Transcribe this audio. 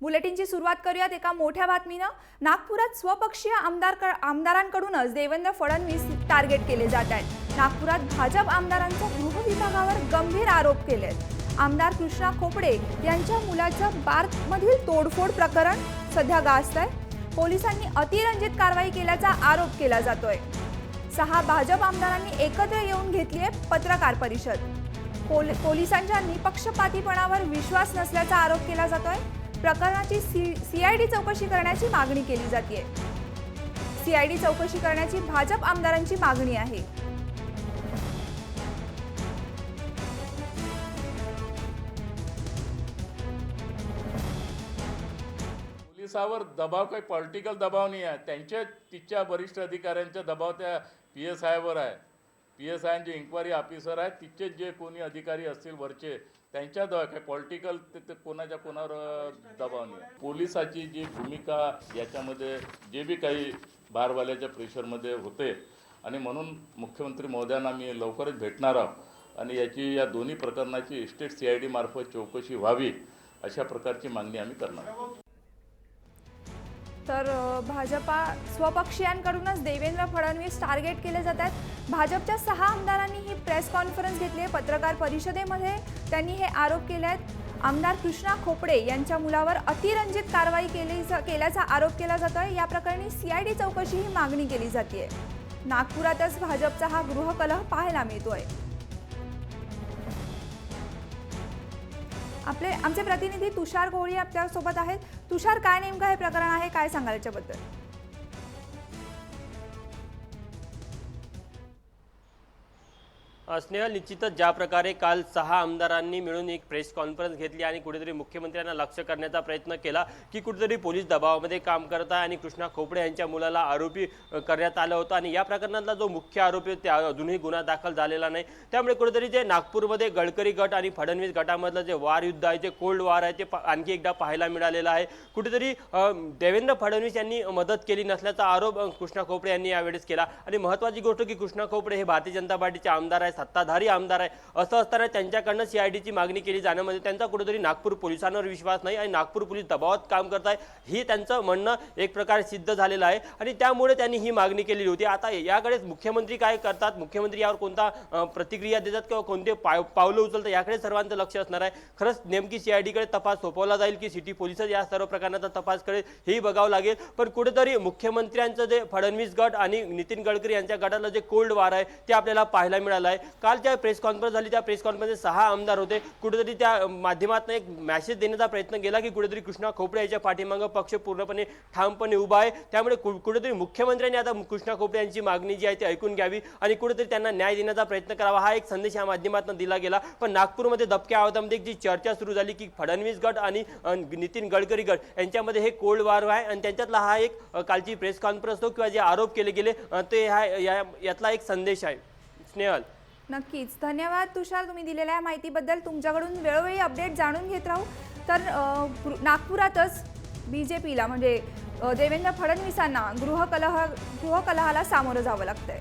बुलेटिनची सुरुवात करूयात एका मोठ्या बातमीनं। नागपुरात स्वपक्षीय आमदारांकडूनच देवेंद्र फडणवीस टार्गेट केले जात आहेत। नागपुरात भाजप आमदारांचा गृह विभागावर गंभीर आरोप केलेत। आमदार कृष्णा खोपडे यांच्या मुलाचं बार्कमधील तोडफोड प्रकरण सध्या गाजतंय। पोलिसांनी अतिरंजित कारवाई केल्याचा आरोप केला जातोय। 6 भाजप आमदारांनी एकत्र येऊन घेतली आहे पत्रकार परिषद। पोलिसांच्या निपक्षपातीपणावर विश्वास नसल्याचा आरोप केला जातोय। प्रकरणाची सीआयडी चौकशी करण्याची मागणी केली जाते। सीआयडी चौकशी करण्याची भाजप आमदारांची मागणी आहे। पोलिसावर दबाव काही पॉलिटिकल दबाव नाही आहे, त्यांच्या तिच्या वरिष्ठ अधिकाऱ्यांचा दबाव त्या PSIवर आहे। PSI जे इन्क्वायरी ऑफिसर आहेत तिचे जे कोणी अधिकारी असतील वरचे त्यांच्या दबाव काही पॉलिटिकल कोणाच्या कोणावर दबाव नाही आहे। पोलिसाची जी भूमिका याच्यामध्ये जे बी काही बारवाल्याच्या प्रेशरमध्ये होते आणि म्हणून मुख्यमंत्री महोदयांना मी लवकरच भेटणार आहोत आणि याची या दोन्ही प्रकरणाची स्टेट CID मार्फत चौकशी व्हावी अशा प्रकारची मागणी आम्ही करणार आहोत। तर भाजपा स्वपक्षीयांकडूनच देवेंद्र फडणवीस टार्गेट केले जातात। भाजपच्या 6 आमदारांनी ही प्रेस कॉन्फरन्स घेतली आहे। पत्रकार परिषदेमध्ये त्यांनी हे आरोप केले आहेत। आमदार कृष्णा खोपडे यांच्या मुलावर अतिरंजित कारवाई केल्याचा आरोप केला जातोय। या प्रकरणी CID चौकशी ही मागणी केली जाते। नागपुरातच भाजपचा हा गृहकलह पाहायला मिळतोय। आमचे प्रतिनिधी तुषार कोळी आपल्या सोबत आहेत। तुषार, काय नेमकं हे प्रकरण आहे, काय सांगाल याच्याबद्दल? स्नेहल, निश्चितच ज्या प्रकारे काल 6 आमदारांनी मिळून एक प्रेस कॉन्फरन्स घेतली आणि कुठेतरी मुख्यमंत्र्यांना लक्ष करण्याचा प्रयत्न केला की कुठेतरी पोलीस दबावामध्ये काम करत आहे आणि कृष्णा खोपडे यांच्या मुलाला आरोपी करण्यात आलं होतं आणि या प्रकरणातला जो मुख्य आरोपी आहे त्या अजूनही गुन्हा दाखल झालेला नाही। त्यामुळे कुठेतरी जे नागपूरमध्ये गडकरी गट आणि फडणवीस गटामधलं जे वार युद्ध आहे, जे कोल्ड वार आहे, ते आणखी एकदा पाहायला मिळालेलं आहे। कुठेतरी देवेंद्र फडणवीस यांनी मदत केली नसल्याचा आरोप कृष्णा खोपडे यांनी यावेळेस केला आणि महत्त्वाची गोष्ट की कृष्णा खोपडे हे भारतीय जनता पार्टीचे आमदार आहेत, सत्ताधारी आमदार आहे। असं असताना त्यांच्याकडनं CIDची मागणी केली जाण्यामध्ये त्यांचा कुठेतरी नागपूर पोलिसांवर विश्वास नाही आणि नागपूर पोलीस दबावात काम करत आहे ही त्यांचं म्हणणं एक प्रकारे सिद्ध झालेलं आहे आणि त्यामुळे त्यांनी ही मागणी केलेली होती। आता याकडे मुख्यमंत्री काय करतात, मुख्यमंत्री यावर कोणता प्रतिक्रिया देतात किंवा कोणते पावलं उचलतात याकडे सर्वांचं लक्ष असणार आहे। खरंच नेमकी CIDकडे तपास सोपवला जाईल की सिटी पोलिसच या सर्व प्रकरणाचा तपास करेल हेही बघावं लागेल। पण कुठेतरी मुख्यमंत्र्यांचं जे फडणवीस गट आणि नितीन गडकरी यांच्या गटाला जे कोल्ड वार आहे ते आपल्याला पाहायला मिळालं आहे। काल ज्या प्रेस कॉन्फरन्स झाली त्या प्रेस कॉन्फरन्समध्ये 6 आमदार होते। कुठेतरी त्या माध्यमातून एक मेसेज देण्याचा प्रयत्न केला की कुठेतरी कृष्णा खोपडे याच्या पाठीमागे पक्ष पूर्णपणे ठामपणे उभा आहे। त्यामुळे कुठेतरी मुख्यमंत्र्यांनी आता कृष्णा खोपडे यांची मागणी जी आहे ती ऐकून घ्यावी आणि कुठेतरी त्यांना न्याय देण्याचा प्रयत्न करावा हा एक संदेश या माध्यमातून दिला गेला। पण नागपूरमध्ये दबक्या आवाजामध्ये जी चर्चा सुरू झाली की फडणवीस गट आणि नितीन गडकरी गट यांच्यामध्ये हे कोल्ड वार आहे आणि त्यांच्यातला हा एक कालची प्रेस कॉन्फरन्स हो किंवा जे आरोप केले गेले ते यातला एक संदेश आहे। स्नेहल, नक्कीच धन्यवाद तुषार, तुम्ही दिलेल्या माहितीबद्दल। तुमच्याकडून वेळोवेळी अपडेट जाणून घेत राहू। तर नागपुरातच BJPला म्हणजे देवेंद्र फडणवीसांना गृहकलहाला सामोरं जावं लागतंय।